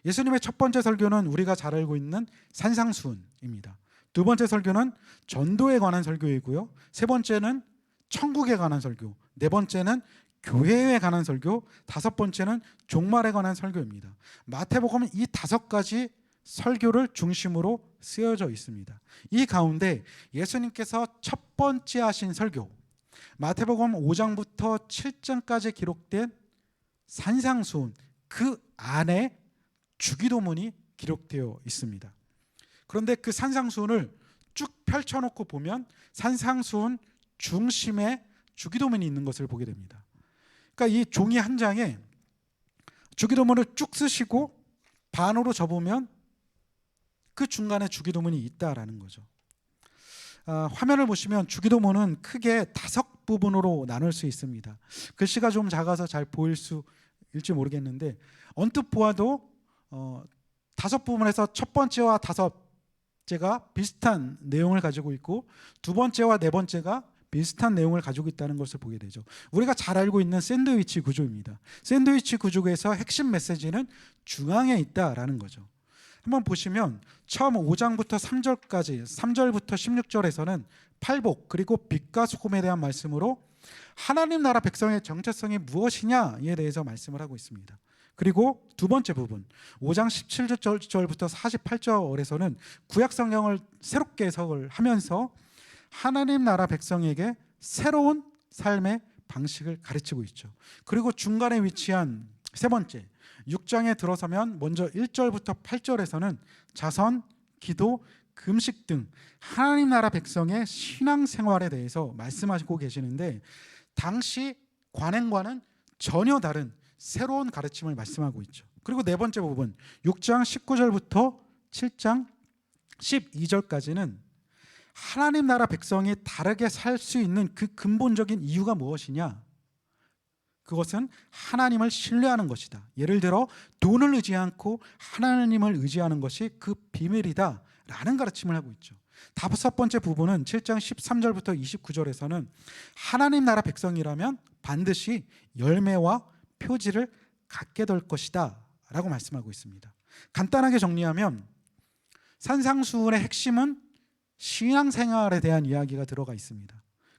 예수님의 첫 번째 설교는 우리가 잘 알고 있는 산상수훈입니다. 두 번째 설교는 전도에 관한 설교이고요. 세 번째는 천국에 관한 설교, 네 번째는 교회에 관한 설교, 다섯 번째는 종말에 관한 설교입니다. 마태복음은 이 5가지 설교를 중심으로 쓰여져 있습니다. 이 가운데 예수님께서 첫 번째 하신 설교, 마태복음 5장부터 7장까지 기록된 산상수훈, 그 안에 주기도문이 기록되어 있습니다. 그런데 그 산상수훈을 쭉 펼쳐놓고 보면 산상수훈 중심에 주기도문이 있는 것을 보게 됩니다. 그러니까 이 종이 한 장에 주기도문을 쭉 쓰시고 반으로 접으면 그 중간에 주기도문이 있다라는 거죠. 화면을 보시면 주기도문은 크게 5부분으로 나눌 수 있습니다. 글씨가 좀 작아서 잘 보일 수일지 모르겠는데 언뜻 보아도 5부분에서 첫 번째와 5번째가 비슷한 내용을 가지고 있고 두 번째와 네 번째가 비슷한 내용을 가지고 있다는 것을 보게 되죠. 우리가 잘 알고 있는 샌드위치 구조입니다. 샌드위치 구조에서 핵심 메시지는 중앙에 있다라는 거죠. 한번 보시면 처음 5장부터 3절까지 3절부터 16절에서는 팔복 그리고 빛과 소금에 대한 말씀으로 하나님 나라 백성의 정체성이 무엇이냐에 대해서 말씀을 하고 있습니다. 그리고 두 번째 부분 5장 17절부터 48절에서는 구약 성경을 새롭게 해석을 하면서 하나님 나라 백성에게 새로운 삶의 방식을 가르치고 있죠. 그리고 중간에 위치한 세 번째 6장에 들어서면 먼저 1절부터 8절에서는 자선, 기도, 금식 등 하나님 나라 백성의 신앙생활에 대해서 말씀하시고 계시는데 당시 관행과는 전혀 다른 새로운 가르침을 말씀하고 있죠. 그리고 네 번째 부분 6장 19절부터 7장 12절까지는 하나님 나라 백성이 다르게 살 수 있는 그 근본적인 이유가 무엇이냐? 그것은 하나님을 신뢰하는 것이다. 예를 들어 돈을 의지 않고 하나님을 의지하는 것이 그 비밀이다 라는 가르침을 하고 있죠. 다섯 번째 부분은 7장 13절부터 29절에서는 하나님 나라 백성이라면 반드시 열매와 표지를 갖게 될 것이다 라고 말씀하고 있습니다. 간단하게 정리하면 산상수훈의 핵심은 신앙생활에 대한 이야기가 들어가 있습니다.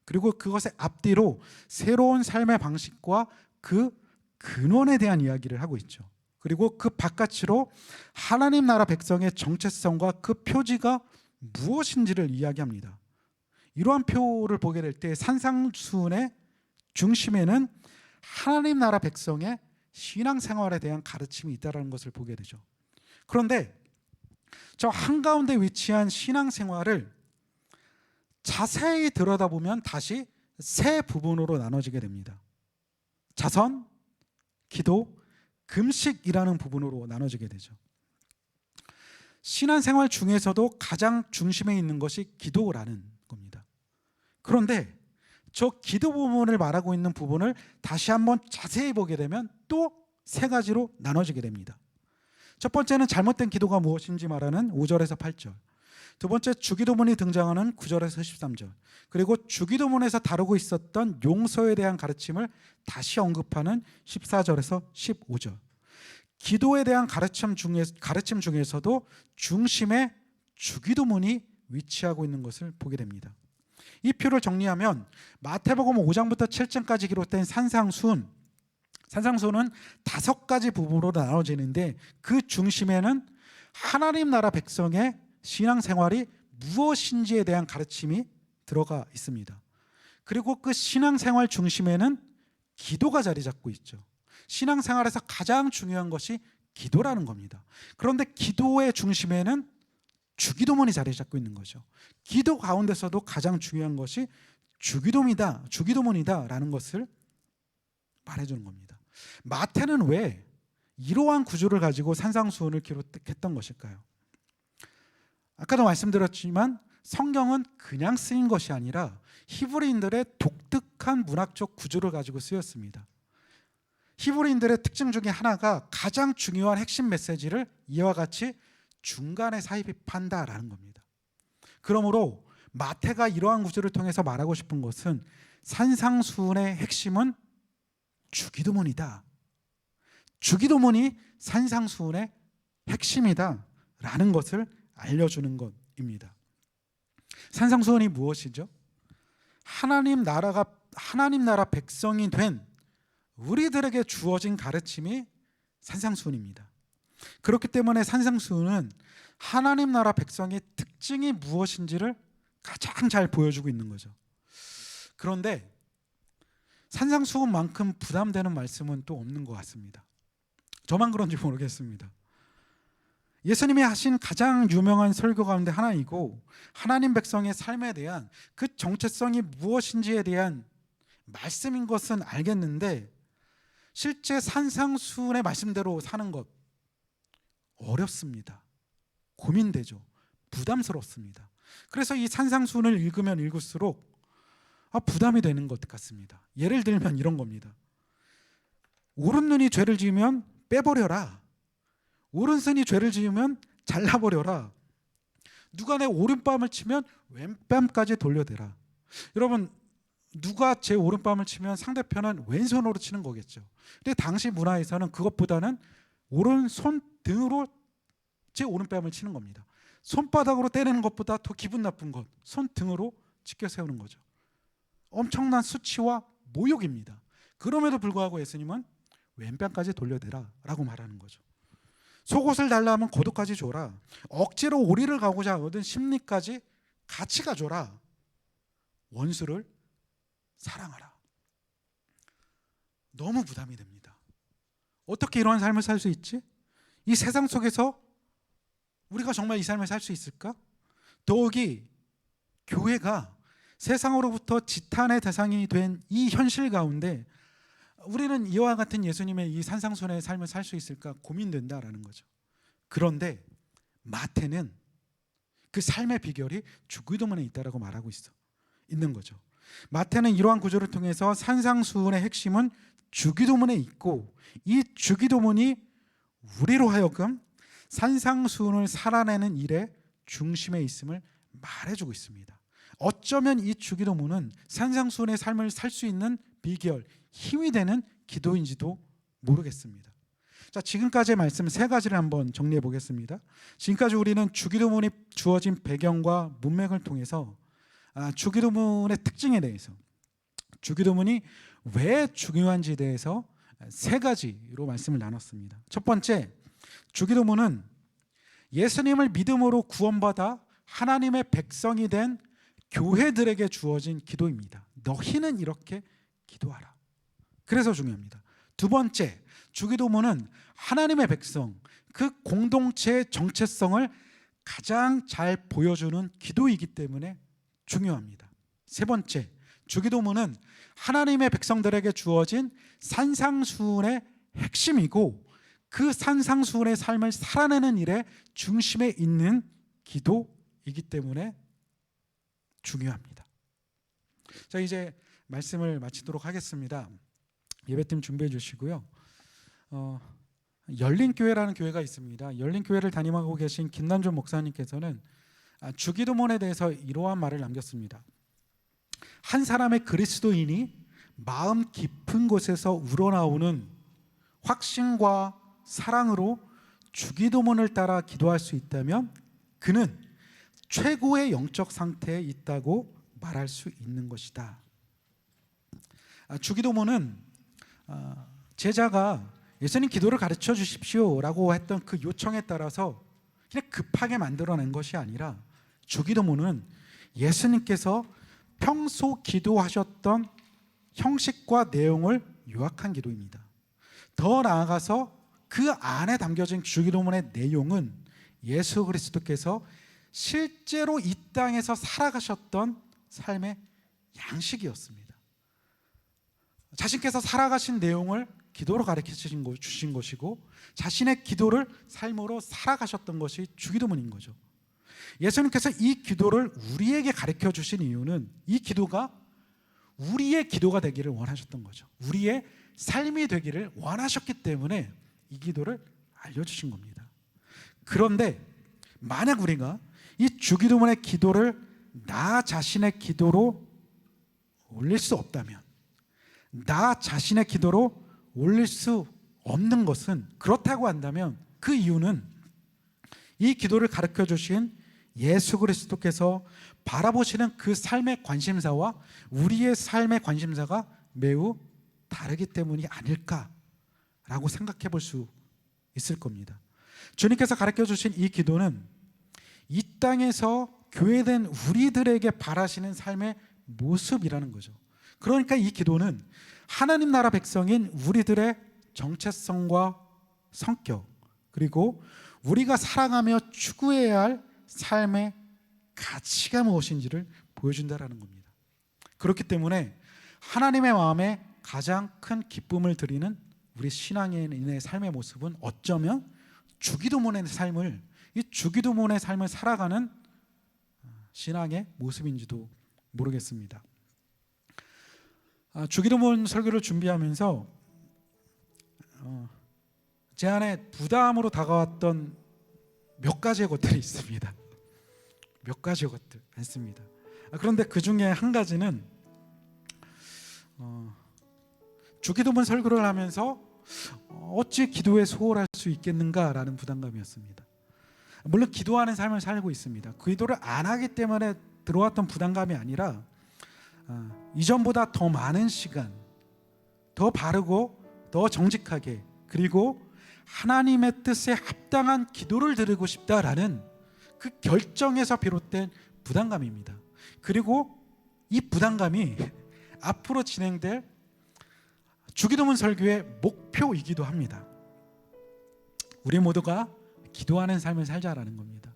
그리고 그것의 앞뒤로 새로운 삶의 방식과 그 근원에 대한 이야기를 하고 있죠. 그리고 그 바깥으로 하나님 나라 백성의 정체성과 그 표지가 무엇인지를 이야기합니다. 이러한 표를 보게 될 때 산상수훈의 중심에는 하나님 나라 백성의 신앙생활에 대한 가르침이 있다는 것을 보게 되죠. 그런데 저 한가운데 위치한 신앙생활을 자세히 들여다보면 다시 세 부분으로 나눠지게 됩니다. 자선, 기도, 금식이라는 부분으로 나눠지게 되죠. 신앙생활 중에서도 가장 중심에 있는 것이 기도라는 겁니다. 그런데 저 기도 부분을 말하고 있는 부분을 다시 한번 자세히 보게 되면 또 세 가지로 나눠지게 됩니다. 첫 번째는 잘못된 기도가 무엇인지 말하는 5절에서 8절. 두 번째 주기도문이 등장하는 9절에서 13절. 그리고 주기도문에서 다루고 있었던 용서에 대한 가르침을 다시 언급하는 14절에서 15절. 기도에 대한 가르침 중에서도 중심에 주기도문이 위치하고 있는 것을 보게 됩니다. 이 표를 정리하면 마태복음 5장부터 7장까지 기록된 산상수훈은 5가지 부분으로 나눠지는데 그 중심에는 하나님 나라 백성의 신앙생활이 무엇인지에 대한 가르침이 들어가 있습니다. 그리고 그 신앙생활 중심에는 기도가 자리 잡고 있죠. 신앙생활에서 가장 중요한 것이 기도라는 겁니다. 그런데 기도의 중심에는 주기도문이 자리 잡고 있는 거죠. 기도 가운데서도 가장 중요한 것이 주기도문이다라는 것을 말해주는 겁니다. 마태는 왜 이러한 구조를 가지고 산상수훈을 기록했던 것일까요? 아까도 말씀드렸지만 성경은 그냥 쓰인 것이 아니라 히브리인들의 독특한 문학적 구조를 가지고 쓰였습니다. 히브리인들의 특징 중에 하나가 가장 중요한 핵심 메시지를 이와 같이 중간에 삽입한다라는 겁니다. 그러므로 마태가 이러한 구조를 통해서 말하고 싶은 것은 산상수훈의 핵심은 주기도문이다. 주기도문이 산상수훈의 핵심이다라는 것을 알려주는 것입니다. 산상수훈이 무엇이죠? 하나님 나라 백성이 된 우리들에게 주어진 가르침이 산상수훈입니다. 그렇기 때문에 산상수훈은 하나님 나라 백성의 특징이 무엇인지를 가장 잘 보여주고 있는 거죠. 그런데 산상수훈만큼 부담되는 말씀은 또 없는 것 같습니다. 저만 그런지 모르겠습니다. 예수님이 하신 가장 유명한 설교 가운데 하나이고, 하나님 백성의 삶에 대한 그 정체성이 무엇인지에 대한 말씀인 것은 알겠는데, 실제 산상수훈의 말씀대로 사는 것 어렵습니다. 고민되죠. 부담스럽습니다. 그래서 이 산상수훈을 읽으면 읽을수록 부담이 되는 것 같습니다. 예를 들면 이런 겁니다. 오른눈이 죄를 지으면 빼버려라. 오른손이 죄를 지으면 잘라버려라. 누가 내 오른뺨을 치면 왼뺨까지 돌려대라. 여러분, 누가 제 오른뺨을 치면 상대편은 왼손으로 치는 거겠죠. 근데 당시 문화에서는 그것보다는 오른손 등으로 제 오른뺨을 치는 겁니다. 손바닥으로 때리는 것보다 더 기분 나쁜 것, 손등으로 치켜 세우는 거죠. 엄청난 수치와 모욕입니다. 그럼에도 불구하고 예수님은 왼뺨까지 돌려대라 라고 말하는 거죠. 속옷을 달라 하면 겉옷까지 줘라. 억지로 오리를 가고자 얻은 심리까지 같이 가줘라. 원수를 사랑하라. 너무 부담이 됩니다. 어떻게 이러한 삶을 살 수 있지? 이 세상 속에서 우리가 정말 이 삶을 살 수 있을까? 더욱이 교회가 세상으로부터 지탄의 대상이 된 이 현실 가운데 우리는 이와 같은 예수님의 이 산상수훈의 삶을 살 수 있을까 고민된다라는 거죠. 그런데 마태는 그 삶의 비결이 주기도문에 있다라고 말하고 있는 거죠. 마태는 이러한 구조를 통해서 산상수훈의 핵심은 주기도문에 있고, 이 주기도문이 우리로 하여금 산상수훈을 살아내는 일의 중심에 있음을 말해주고 있습니다. 어쩌면 이 주기도문은 산상수훈의 삶을 살 수 있는 비결, 힘이 되는 기도인지도 모르겠습니다. 자, 지금까지의 말씀 세 가지를 한번 정리해 보겠습니다. 지금까지 우리는 주기도문이 주어진 배경과 문맥을 통해서 주기도문의 특징에 대해서, 주기도문이 왜 중요한지에 대해서 세 가지로 말씀을 나눴습니다. 첫 번째, 주기도문은 예수님을 믿음으로 구원받아 하나님의 백성이 된 교회들에게 주어진 기도입니다. 너희는 이렇게 기도하라. 그래서 중요합니다. 두 번째, 주기도문은 하나님의 백성, 그 공동체의 정체성을 가장 잘 보여주는 기도이기 때문에 중요합니다. 세 번째, 주기도문은 하나님의 백성들에게 주어진 산상수훈의 핵심이고, 그 산상수훈의 삶을 살아내는 일의 중심에 있는 기도이기 때문에 중요합니다. 자, 이제 말씀을 마치도록 하겠습니다. 예배팀 준비해 주시고요. 열린교회라는 교회가 있습니다. 열린교회를 담임하고 계신 김남준 목사님께서는 주기도문에 대해서 이러한 말을 남겼습니다. 한 사람의 그리스도인이 마음 깊은 곳에서 우러나오는 확신과 사랑으로 주기도문을 따라 기도할 수 있다면 그는 최고의 영적 상태에 있다고 말할 수 있는 것이다. 주기도문은 제자가 예수님 기도를 가르쳐 주십시오라고 했던 그 요청에 따라서 그냥 급하게 만들어낸 것이 아니라, 주기도문은 예수님께서 평소 기도하셨던 형식과 내용을 요약한 기도입니다. 더 나아가서 그 안에 담겨진 주기도문의 내용은 예수 그리스도께서 실제로 이 땅에서 살아가셨던 삶의 양식이었습니다. 자신께서 살아가신 내용을 기도로 가르쳐 주신 것이고, 자신의 기도를 삶으로 살아가셨던 것이 주기도문인 거죠. 예수님께서 이 기도를 우리에게 가르쳐 주신 이유는 이 기도가 우리의 기도가 되기를 원하셨던 거죠. 우리의 삶이 되기를 원하셨기 때문에 이 기도를 알려주신 겁니다. 그런데 만약 우리가 이 주기도문의 기도를 나 자신의 기도로 올릴 수 없다면, 나 자신의 기도로 올릴 수 없는 것은, 그렇다고 한다면 그 이유는 이 기도를 가르쳐 주신 예수 그리스도께서 바라보시는 그 삶의 관심사와 우리의 삶의 관심사가 매우 다르기 때문이 아닐까라고 생각해 볼 수 있을 겁니다. 주님께서 가르쳐 주신 이 기도는 이 땅에서 교회된 우리들에게 바라시는 삶의 모습이라는 거죠. 그러니까 이 기도는 하나님 나라 백성인 우리들의 정체성과 성격, 그리고 우리가 사랑하며 추구해야 할 삶의 가치가 무엇인지를 보여준다라는 겁니다. 그렇기 때문에 하나님의 마음에 가장 큰 기쁨을 드리는 우리 신앙인의 삶의 모습은 어쩌면 주기도문의 삶을, 이 주기도문의 삶을 살아가는 신앙의 모습인지도 모르겠습니다. 주기도문 설교를 준비하면서 제 안에 부담으로 다가왔던 몇 가지의 것들이 있습니다. 몇 가지의 것들 많습니다. 그런데 그 중에 한 가지는 주기도문 설교를 하면서 어찌 기도에 소홀할 수 있겠는가라는 부담감이었습니다. 물론 기도하는 삶을 살고 있습니다. 기도를 안 하기 때문에 들어왔던 부담감이 아니라 이전보다 더 많은 시간, 더 바르고 더 정직하게, 그리고 하나님의 뜻에 합당한 기도를 드리고 싶다라는 그 결정에서 비롯된 부담감입니다. 그리고 이 부담감이 앞으로 진행될 주기도문 설교의 목표이기도 합니다. 우리 모두가 기도하는 삶을 살자라는 겁니다.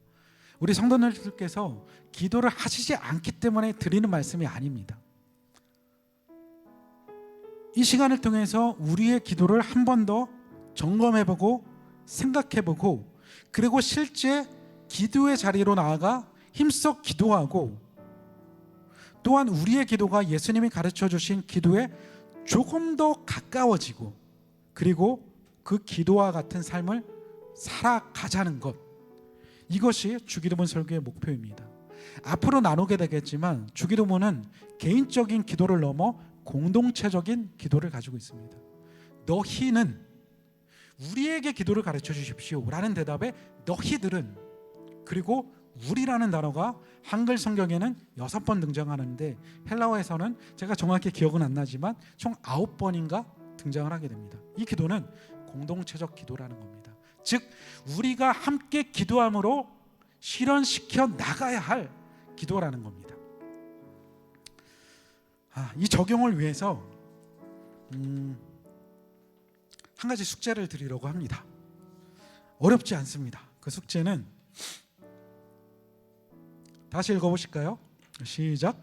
우리 성도님들께서 기도를 하시지 않기 때문에 드리는 말씀이 아닙니다. 이 시간을 통해서 우리의 기도를 한 번 더 점검해보고 생각해보고, 그리고 실제 기도의 자리로 나아가 힘써 기도하고, 또한 우리의 기도가 예수님이 가르쳐 주신 기도에 조금 더 가까워지고, 그리고 그 기도와 같은 삶을 살아가자는 것, 이것이 주기도문 설교의 목표입니다. 앞으로 나누게 되겠지만 주기도문은 개인적인 기도를 넘어 공동체적인 기도를 가지고 있습니다. 너희는 우리에게 기도를 가르쳐 주십시오 라는 대답에 너희들은, 그리고 우리라는 단어가 한글 성경에는 6번 등장하는데 헬라어에서는 제가 정확히 기억은 안 나지만 총 9번인가 등장을 하게 됩니다. 이 기도는 공동체적 기도라는 겁니다. 즉 우리가 함께 기도함으로 실현시켜 나가야 할 기도라는 겁니다. 이 적용을 위해서 한 가지 숙제를 드리려고 합니다. 어렵지 않습니다. 그 숙제는 다시 읽어보실까요? 시작.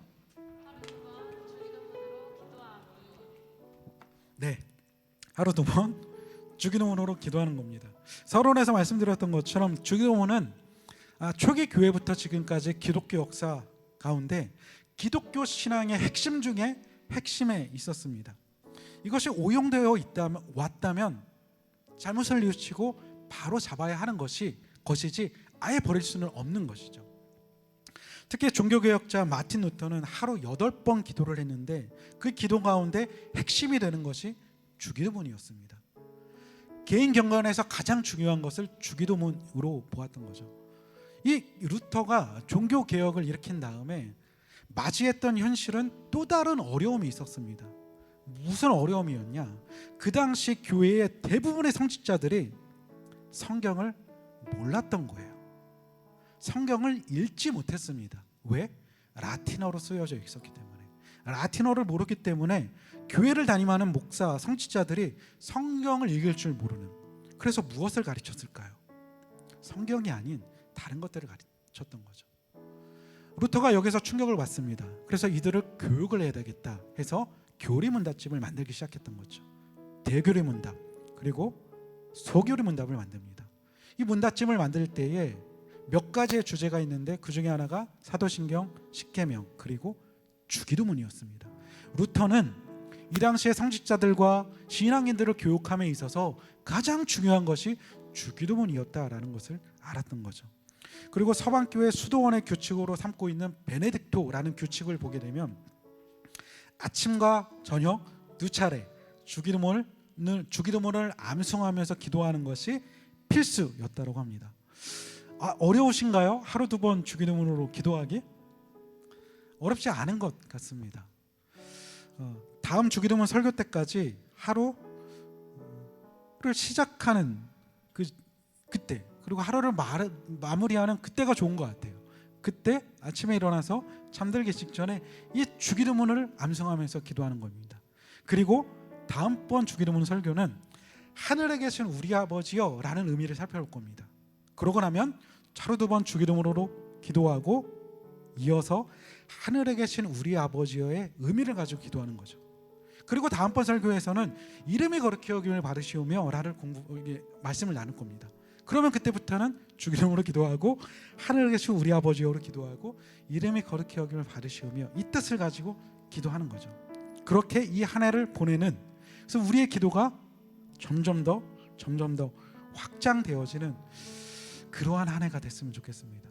네, 하루 2번 주기도문으로 기도하는 겁니다. 서론에서 말씀드렸던 것처럼 주기도문은 초기 교회부터 지금까지 기독교 역사 가운데 기독교 신앙의 핵심 중에 핵심에 있었습니다. 이것이 오용되어 왔다면 잘못을 뉘우치고 바로 잡아야 하는 것이지 아예 버릴 수는 없는 것이죠. 특히 종교개혁자 마틴 루터는 하루 8번 기도를 했는데 그 기도 가운데 핵심이 되는 것이 주기도문이었습니다. 개인 경건에서 가장 중요한 것을 주기도문으로 보았던 거죠. 이 루터가 종교개혁을 일으킨 다음에 맞이했던 현실은 또 다른 어려움이 있었습니다. 무슨 어려움이었냐? 그 당시 교회의 대부분의 성직자들이 성경을 몰랐던 거예요. 성경을 읽지 못했습니다. 왜? 라틴어로 쓰여져 있었기 때문에. 라틴어를 모르기 때문에 교회를 담임하는 목사, 성직자들이 성경을 읽을 줄 모르는, 그래서 무엇을 가르쳤을까요? 성경이 아닌 다른 것들을 가르쳤던 거죠. 루터가 여기서 충격을 받습니다. 그래서 이들을 교육을 해야 되겠다 해서 교리문답집을 만들기 시작했던 거죠. 대교리 문답, 그리고 소교리 문답을 만듭니다. 이 문답집을 만들 때에 몇 가지의 주제가 있는데 그 중에 하나가 사도신경, 십계명, 그리고 주기도문이었습니다. 루터는 이 당시의 성직자들과 신앙인들을 교육함에 있어서 가장 중요한 것이 주기도문이었다라는 것을 알았던 거죠. 그리고 서방교회 수도원의 규칙으로 삼고 있는 베네딕토라는 규칙을 보게 되면 아침과 저녁 2차례 주기도문을 암송하면서 기도하는 것이 필수였다고 합니다. 어려우신가요? 하루 2번 주기도문으로 기도하기? 어렵지 않은 것 같습니다. 다음 주기도문 설교 때까지 하루를 시작하는 그때 그리고 하루를 마무리하는 그때가 좋은 것 같아요. 그때 아침에 일어나서 잠들기 직전에 이 주기도문을 암송하면서 기도하는 겁니다. 그리고 다음번 주기도문 설교는 하늘에 계신 우리 아버지여 라는 의미를 살펴볼 겁니다. 그러고 나면 하루 두 번 주기도문으로 기도하고 이어서 하늘에 계신 우리 아버지여의 의미를 가지고 기도하는 거죠. 그리고 다음번 설교에서는 이름이 거룩히 여김을 받으시오며 라를 말씀을 나눌 겁니다. 그러면 그때부터는 주기도문으로 기도하고 하늘에 계신 우리 아버지여로 기도하고 이름이 거룩히 여김을 받으시오며 이 뜻을 가지고 기도하는 거죠. 그렇게 이 한 해를 보내는, 그래서 우리의 기도가 점점 더 확장되어지는 그러한 한 해가 됐으면 좋겠습니다.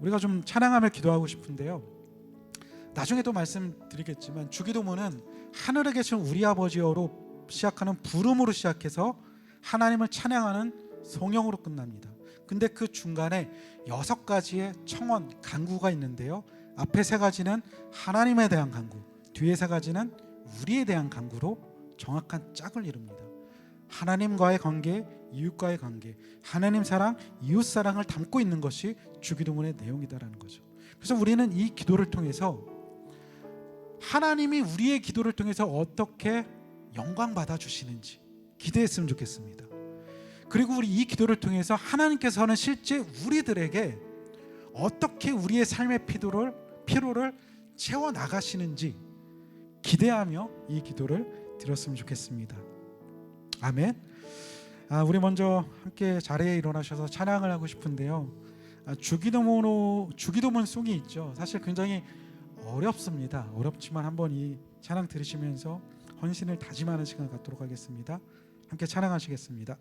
우리가 좀 찬양하며 기도하고 싶은데요. 나중에도 말씀드리겠지만 주기도문은 하늘에 계신 우리 아버지여로 시작하는 부름으로 시작해서 하나님을 찬양하는 성령으로 끝납니다. 근데 그 중간에 6가지의 청원, 간구가 있는데요. 앞에 3가지는 하나님에 대한 간구, 뒤에 3가지는 우리에 대한 간구로 정확한 짝을 이룹니다. 하나님과의 관계, 이웃과의 관계, 하나님 사랑, 이웃 사랑을 담고 있는 것이 주기도문의 내용이다라는 거죠. 그래서 우리는 이 기도를 통해서 하나님이 우리의 기도를 통해서 어떻게 영광 받아 주시는지 기대했으면 좋겠습니다. 그리고 우리 이 기도를 통해서 하나님께서는 실제 우리들에게 어떻게 우리의 삶의 피로를 채워 나가시는지 기대하며 이 기도를 드렸으면 좋겠습니다. 아멘. 우리 먼저 함께 자리에 일어나셔서 찬양을 하고 싶은데요. 주기도문 송이 있죠. 사실 굉장히 어렵습니다. 어렵지만 한번 이 찬양 들으시면서 헌신을 다짐하는 시간 갖도록 하겠습니다. 함께 찬양하시겠습니다.